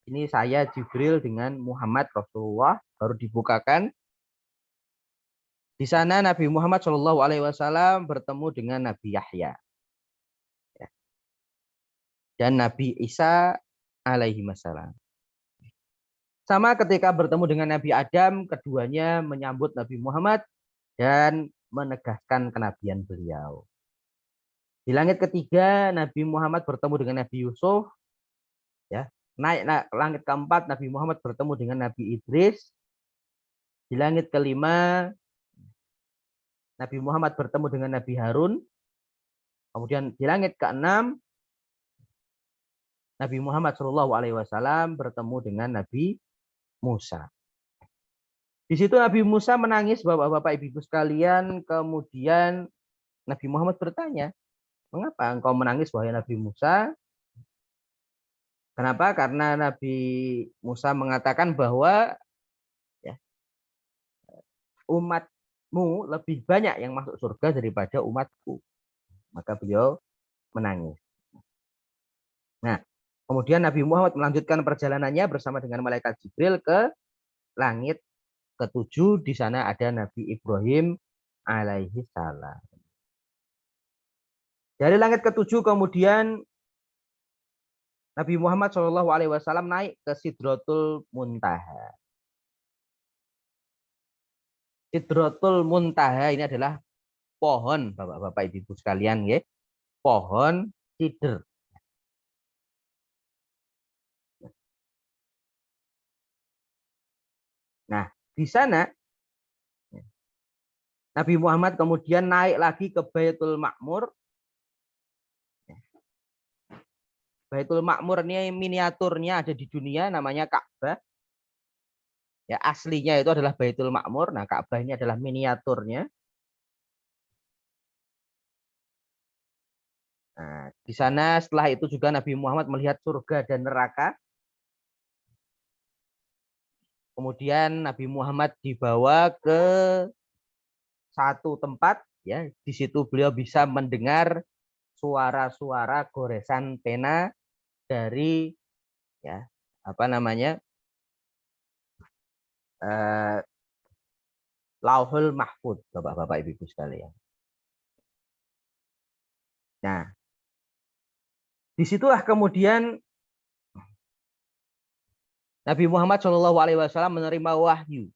Ini saya Jibril dengan Muhammad Rasulullah, baru dibukakan. Di sana Nabi Muhammad Shallallahu Alaihi Wasallam bertemu dengan Nabi Yahya dan Nabi Isa alaihi wasallam. Sama ketika bertemu dengan Nabi Adam, keduanya menyambut Nabi Muhammad dan menegaskan kenabian beliau. Di langit ketiga, Nabi Muhammad bertemu dengan Nabi Yusuf. Ya, naik langit keempat, Nabi Muhammad bertemu dengan Nabi Idris. Di langit kelima, Nabi Muhammad bertemu dengan Nabi Harun. Kemudian di langit keenam, Nabi Muhammad Shallallahu Alaihi Wasallam bertemu dengan Nabi Musa. Di situ Nabi Musa menangis, bapak-bapak ibu sekalian. Kemudian Nabi Muhammad bertanya, mengapa engkau menangis wahai Nabi Musa? Kenapa? Karena Nabi Musa mengatakan bahwa ya, umatmu lebih banyak yang masuk surga daripada umatku. Maka beliau menangis. Nah, kemudian Nabi Muhammad melanjutkan perjalanannya bersama dengan malaikat Jibril ke langit ketujuh. Di sana ada Nabi Ibrahim alaihi salam. Dari langit ketujuh kemudian Nabi Muhammad Shallallahu Alaihi Wasallam naik ke Sidratul Muntaha. Sidratul Muntaha ini adalah pohon, bapak-bapak ibu sekalian, ya, pohon sidr. Nah, di sana Nabi Muhammad kemudian naik lagi ke Baitul Ma'mur. Baitul Ma'mur ini miniaturnya ada di dunia, namanya Ka'bah. Ya, aslinya itu adalah Baitul Ma'mur. Nah, Ka'bah ini adalah miniaturnya. Nah, di sana setelah itu juga Nabi Muhammad melihat surga dan neraka. Kemudian Nabi Muhammad dibawa ke satu tempat, ya, di situ beliau bisa mendengar suara-suara goresan pena dari, ya, apa namanya, Lauhul Mahfud, bapak-bapak ibu sekalian. Nah, disitulah kemudian Nabi Muhammad Shallallahu Alaihi Wasallam menerima wahyu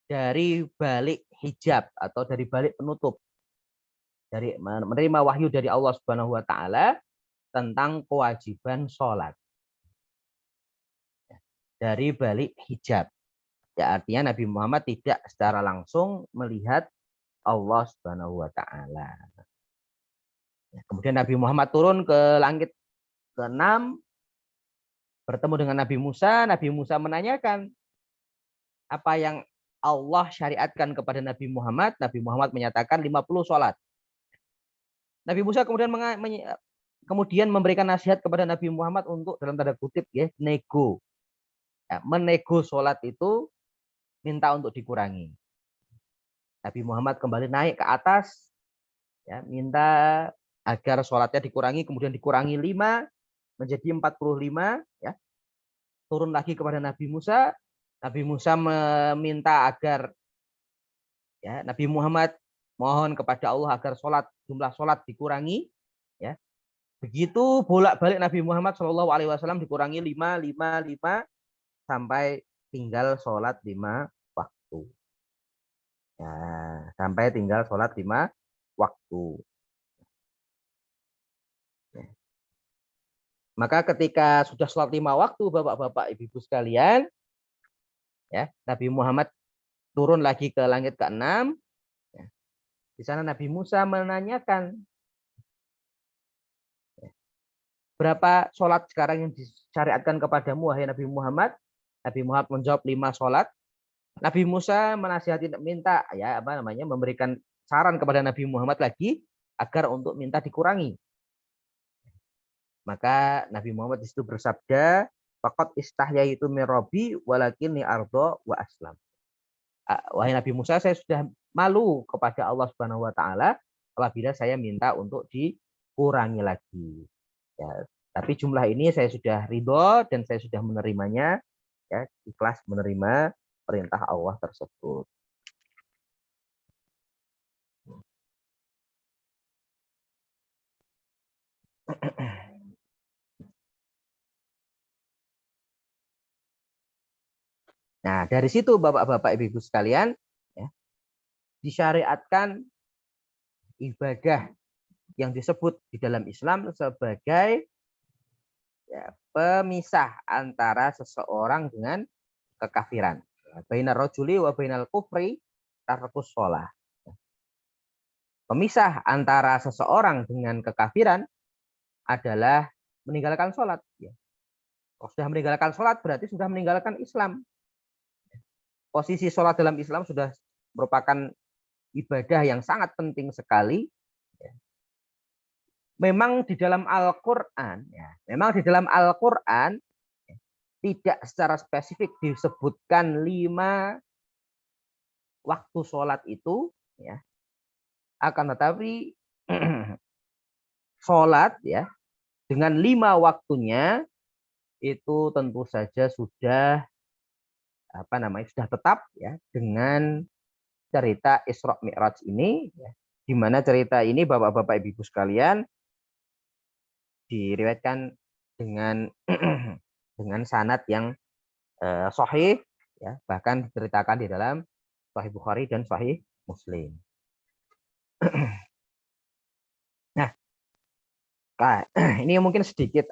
dari balik hijab atau dari balik penutup, dari menerima wahyu dari Allah Subhanahu Wa Taala tentang kewajiban sholat dari balik hijab. Ya, artinya Nabi Muhammad tidak secara langsung melihat Allah Subhanahu Wa Taala. Kemudian Nabi Muhammad turun ke langit ke-6, bertemu dengan Nabi Musa. Nabi Musa menanyakan apa yang Allah syariatkan kepada Nabi Muhammad. Nabi Muhammad menyatakan 50 sholat. Nabi Musa kemudian memberikan nasihat kepada Nabi Muhammad untuk, dalam tanda kutip, ya, nego. Ya, menego sholat itu minta untuk dikurangi. Nabi Muhammad kembali naik ke atas, ya, minta agar sholatnya dikurangi, kemudian dikurangi 5 menjadi 45, ya. Turun lagi kepada Nabi Musa. Nabi Musa meminta agar, ya, Nabi Muhammad mohon kepada Allah agar jumlah sholat dikurangi, ya. Begitu bolak-balik Nabi Muhammad Shallallahu Alaihi Wasallam dikurangi 5 sampai tinggal sholat 5 waktu. Ya, sampai tinggal sholat 5 waktu. Ya. Maka ketika sudah sholat 5 waktu, bapak-bapak ibu-ibu sekalian, ya, Nabi Muhammad turun lagi ke langit ke-6. Ya. Di sana Nabi Musa menanyakan, ya, berapa sholat sekarang yang disyariatkan kepadamu wahai Nabi Muhammad? Nabi Muhammad menjawab 5 sholat. Nabi Musa menasihati, minta, ya, apa namanya, memberikan saran kepada Nabi Muhammad lagi agar untuk minta dikurangi. Maka Nabi Muhammad di situ bersabda, faqad istahyaitu min rabbi walakinni ardo wa aslam. Wahai Nabi Musa, saya sudah malu kepada Allah Subhanahu Wa Taala apabila saya minta untuk dikurangi lagi. Ya, tapi jumlah ini saya sudah ridho dan saya sudah menerimanya, ya, ikhlas menerima perintah Allah tersebut. Nah, dari situ Bapak-bapak Ibu-ibu sekalian, ya, disyariatkan ibadah yang disebut di dalam Islam sebagai ya, pemisah antara seseorang dengan kekafiran. Bainar rajuli wa bainal kufri tarkus shalah. Pemisah antara seseorang dengan kekafiran adalah meninggalkan sholat. Kalau sudah meninggalkan sholat berarti sudah meninggalkan Islam. Posisi sholat dalam Islam sudah merupakan ibadah yang sangat penting sekali. Memang di dalam Al-Quran, memang di dalam Al-Quran tidak secara spesifik disebutkan 5 waktu sholat itu, ya. Akan tetapi sholat ya dengan 5 waktunya itu tentu saja sudah sudah tetap ya dengan cerita Isra Mi'raj ini, ya, di mana cerita ini Bapak-bapak Ibu sekalian diriwayatkan dengan dengan sanad yang sahih, ya, bahkan diceritakan di dalam Sahih Bukhari dan Sahih Muslim. Nah, ini mungkin sedikit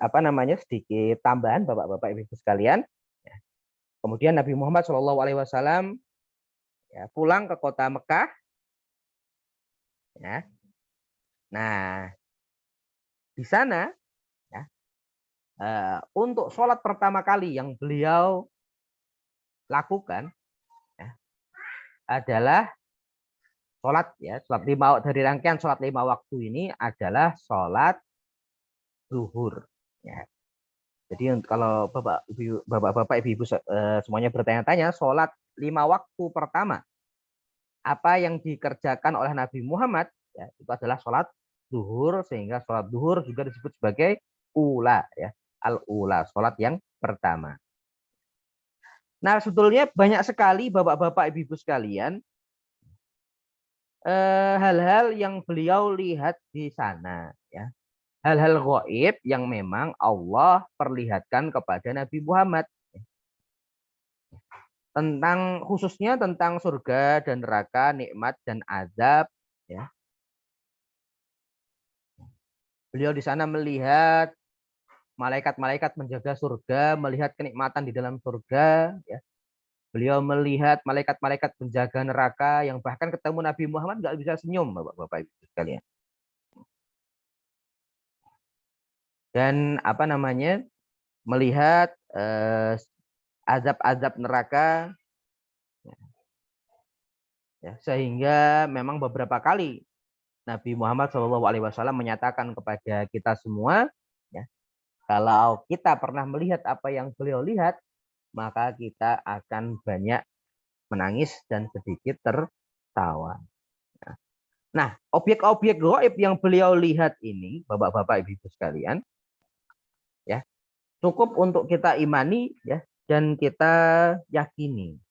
sedikit tambahan Bapak-bapak Ibu sekalian. Kemudian Nabi Muhammad SAW ya, pulang ke kota Mekah. Ya. Nah, di sana ya, untuk sholat pertama kali yang beliau lakukan ya, adalah sholat ya, sholat 5 dari rangkaian sholat 5 waktu ini adalah sholat zuhur. Ya. Jadi kalau bapak-bapak ibu semuanya bertanya-tanya, sholat 5 waktu pertama apa yang dikerjakan oleh Nabi Muhammad ya, itu adalah sholat zuhur, sehingga sholat zuhur juga disebut sebagai ula ya, al-ula, sholat yang pertama. Nah, sebetulnya banyak sekali bapak-bapak ibu sekalian hal-hal yang beliau lihat di sana ya. Hal-hal gaib yang memang Allah perlihatkan kepada Nabi Muhammad. Khususnya tentang surga dan neraka, nikmat dan azab ya. Beliau di sana melihat malaikat-malaikat menjaga surga, melihat kenikmatan di dalam surga ya. Beliau melihat malaikat-malaikat penjaga neraka yang bahkan ketemu Nabi Muhammad nggak bisa senyum, Bapak-bapak Ibu sekalian. Dan melihat azab-azab neraka ya, sehingga memang beberapa kali Nabi Muhammad SAW menyatakan kepada kita semua ya, kalau kita pernah melihat apa yang beliau lihat, maka kita akan banyak menangis dan sedikit tertawa. Nah, objek-objek gaib yang beliau lihat ini, Bapak-bapak Ibu sekalian, ya, cukup untuk kita imani ya, dan kita yakini.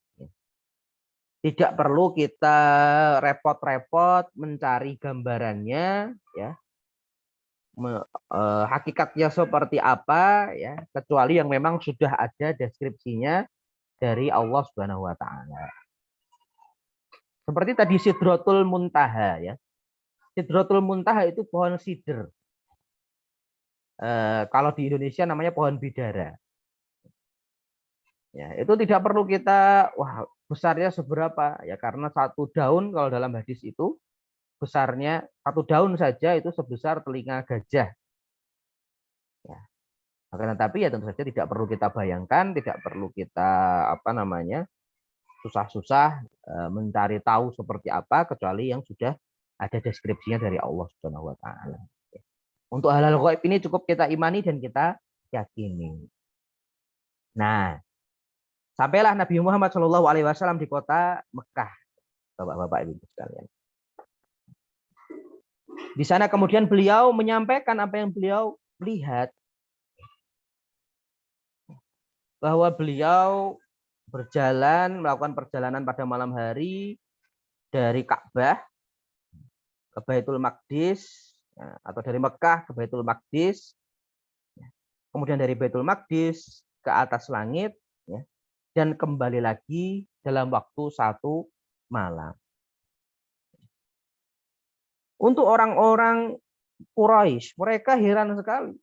Tidak perlu kita repot-repot mencari gambarannya ya. Hakikatnya seperti apa ya, kecuali yang memang sudah ada deskripsinya dari Allah Subhanahu wa taala. Seperti tadi Sidratul Muntaha ya. Sidratul Muntaha itu pohon sidr. Kalau di Indonesia namanya pohon bidara. Ya, itu tidak perlu kita besarnya seberapa ya, karena satu daun kalau dalam hadis itu besarnya satu daun saja itu sebesar telinga gajah. Ya. Akan tetapi ya tentu saja tidak perlu kita bayangkan, tidak perlu kita susah-susah mencari tahu seperti apa, kecuali yang sudah ada deskripsinya dari Allah Subhanahu wa taala. Untuk hal-hal gaib ini cukup kita imani dan kita yakini. Nah, sampailah Nabi Muhammad SAW di kota Mekah, Bapak-bapak Ibu sekalian. Di sana kemudian beliau menyampaikan apa yang beliau lihat, bahwa beliau melakukan perjalanan pada malam hari dari Ka'bah ke Baitul Maqdis, atau dari Mekah ke Baitul Maqdis, kemudian dari Baitul Maqdis ke atas langit, ya, dan kembali lagi dalam waktu 1 malam. Untuk orang-orang Quraisy, mereka heran sekali.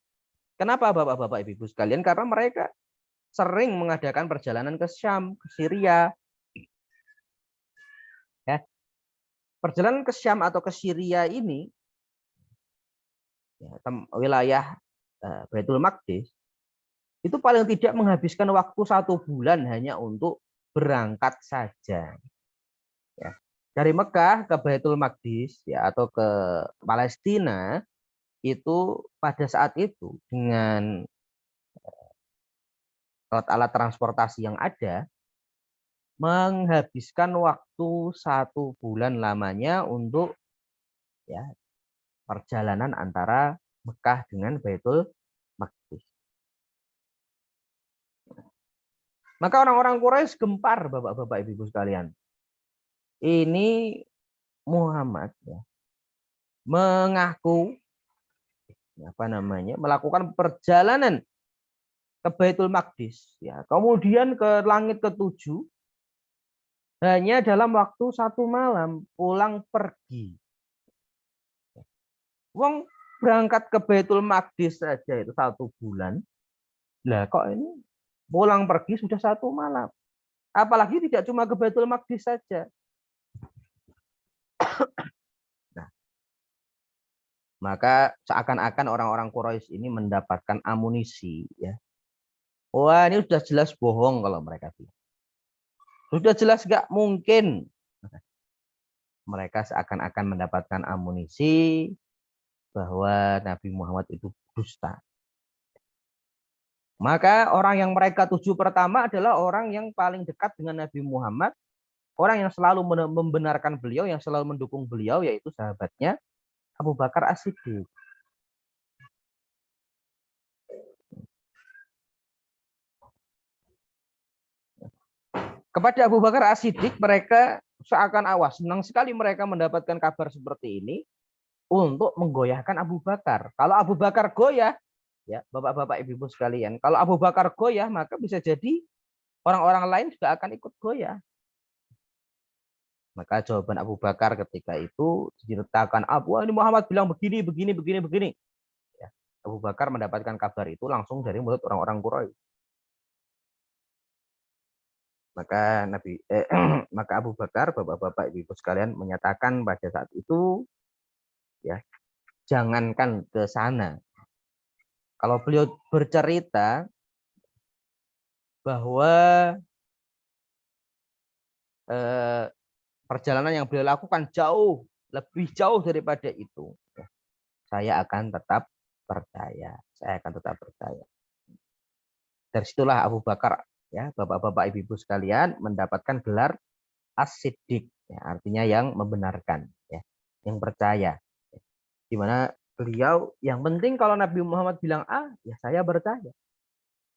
Kenapa Bapak-bapak Ibu sekalian? Karena mereka sering mengadakan perjalanan ke Syam, ke Syria. Ya. Perjalanan ke Syam atau ke Syria ini, ya, wilayah Baitul Maqdis, itu paling tidak menghabiskan waktu 1 bulan hanya untuk berangkat saja. Ya. Dari Mekah ke Baitul Maqdis ya, atau ke Palestina, itu pada saat itu dengan alat-alat transportasi yang ada, menghabiskan waktu 1 bulan lamanya untuk ya perjalanan antara Mekah dengan Baitul Maqdis. Maka orang-orang Quraisy gempar, Bapak-bapak Ibu sekalian. Ini Muhammad ya, mengaku melakukan perjalanan ke Baitul Maqdis ya, kemudian ke langit ke-7 hanya dalam waktu 1 malam pulang pergi. Wong berangkat ke Baitul Maqdis saja itu 1 bulan. Lah kok ini pulang pergi sudah 1 malam. Apalagi tidak cuma ke Baitul Maqdis saja. Nah, maka seakan-akan orang-orang Quraisy ini mendapatkan amunisi ya. Wah, ini sudah jelas bohong kalau mereka bilang. Sudah jelas nggak mungkin. Mereka seakan-akan mendapatkan amunisi bahwa Nabi Muhammad itu dusta. Maka orang yang mereka tuju pertama adalah orang yang paling dekat dengan Nabi Muhammad, orang yang selalu membenarkan beliau, yang selalu mendukung beliau, yaitu sahabatnya Abu Bakar As-Siddiq. Kepada Abu Bakar As-Siddiq mereka seakan awas, senang sekali mereka mendapatkan kabar seperti ini untuk menggoyahkan Abu Bakar. Kalau Abu Bakar goyah, ya Bapak-bapak Ibu sekalian, kalau Abu Bakar goyah maka bisa jadi orang-orang lain juga akan ikut goyah. Maka jawaban Abu Bakar ketika itu diceritakan, ini Muhammad bilang begini, begini, begini, begini. Ya, Abu Bakar mendapatkan kabar itu langsung dari mulut orang-orang Quraisy. Maka maka Abu Bakar, Bapak-bapak Ibu sekalian, menyatakan pada saat itu, ya jangankan ke sana. Kalau beliau bercerita bahwa perjalanan yang beliau lakukan lebih jauh daripada itu, saya akan tetap percaya. Saya akan tetap percaya. Dari situlah Abu Bakar, ya Bapak-bapak Ibu sekalian, mendapatkan gelar As-Siddiq, ya, artinya yang membenarkan, ya, yang percaya. Di mana beliau yang penting kalau Nabi Muhammad bilang A, ya saya percaya.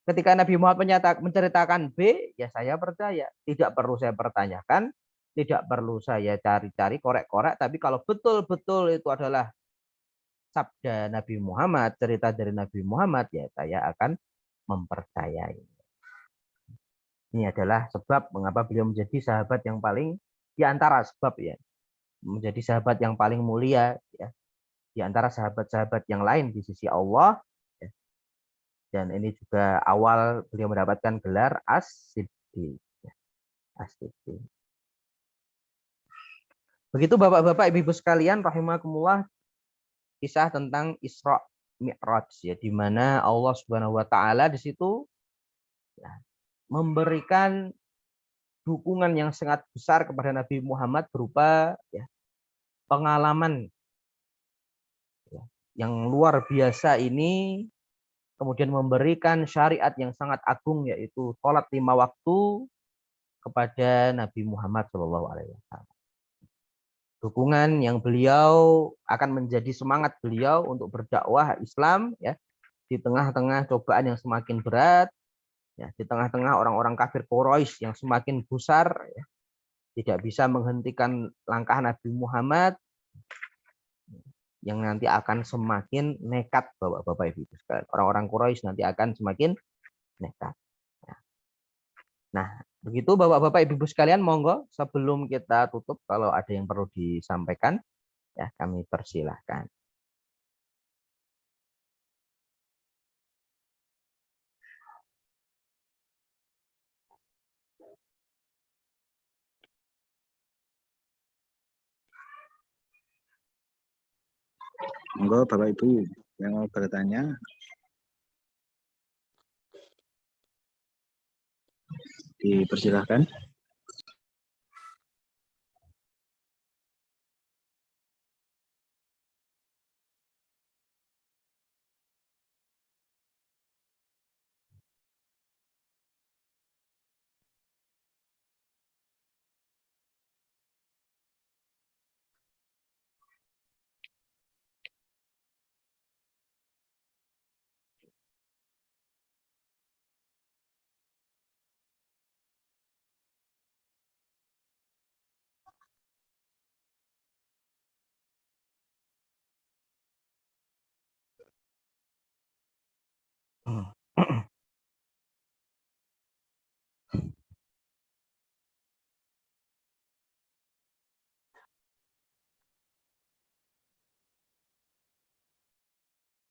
Ketika Nabi Muhammad menceritakan B, ya saya percaya. Tidak perlu saya pertanyakan, tidak perlu saya cari-cari, korek-korek, tapi kalau betul-betul itu adalah sabda Nabi Muhammad, cerita dari Nabi Muhammad, ya saya akan mempercayai. Ini adalah sebab mengapa beliau menjadi sahabat yang paling, di antara sebab ya, menjadi sahabat yang paling mulia ya, di antara sahabat-sahabat yang lain di sisi Allah ya. Dan ini juga awal beliau mendapatkan gelar As-Siddiq ya. As-Siddiq. Begitu Bapak-bapak Ibu sekalian rahimakumullah, kisah tentang Isra Mi'raj ya, di mana Allah Subhanahu wa taala di situ ya, memberikan dukungan yang sangat besar kepada Nabi Muhammad berupa ya, pengalaman ya, yang luar biasa ini, kemudian memberikan syariat yang sangat agung yaitu sholat 5 waktu kepada Nabi Muhammad SAW. Dukungan yang beliau akan menjadi semangat beliau untuk berdakwah Islam ya, di tengah-tengah cobaan yang semakin berat, ya, di tengah-tengah orang-orang kafir Quraisy yang semakin besar, ya, tidak bisa menghentikan langkah Nabi Muhammad yang nanti akan semakin nekat, Bapak Ibu sekalian. Orang-orang Quraisy nanti akan semakin nekat. Nah, Begitu Bapak-bapak Ibu-ibu sekalian, monggo sebelum kita tutup kalau ada yang perlu disampaikan ya kami persilahkan. Monggo Bapak Ibu yang mau bertanya, dipersilahkan.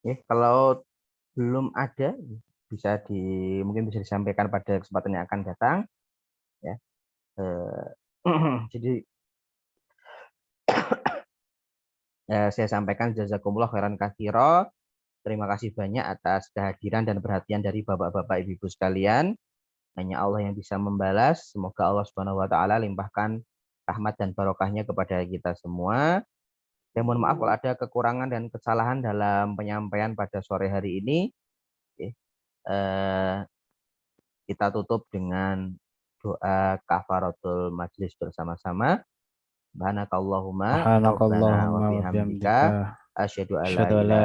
Kalau belum ada bisa mungkin bisa disampaikan pada kesempatan yang akan datang ya. Jadi saya sampaikan jazakumullah khairan katsira. Terima kasih banyak atas kehadiran dan perhatian dari Bapak-bapak Ibu-ibu sekalian. Hanya Allah yang bisa membalas. Semoga Allah Subhanahu wa taala limpahkan rahmat dan barokahnya kepada kita semua. Saya mohon maaf kalau ada kekurangan dan kesalahan dalam penyampaian pada sore hari ini. Kita tutup dengan doa kafaratul majlis bersama-sama. Subhanakallahumma rabbana wa Subhanakallahumma wa bihamdika bihamdika asyhadu alla asyhadu an la ilaha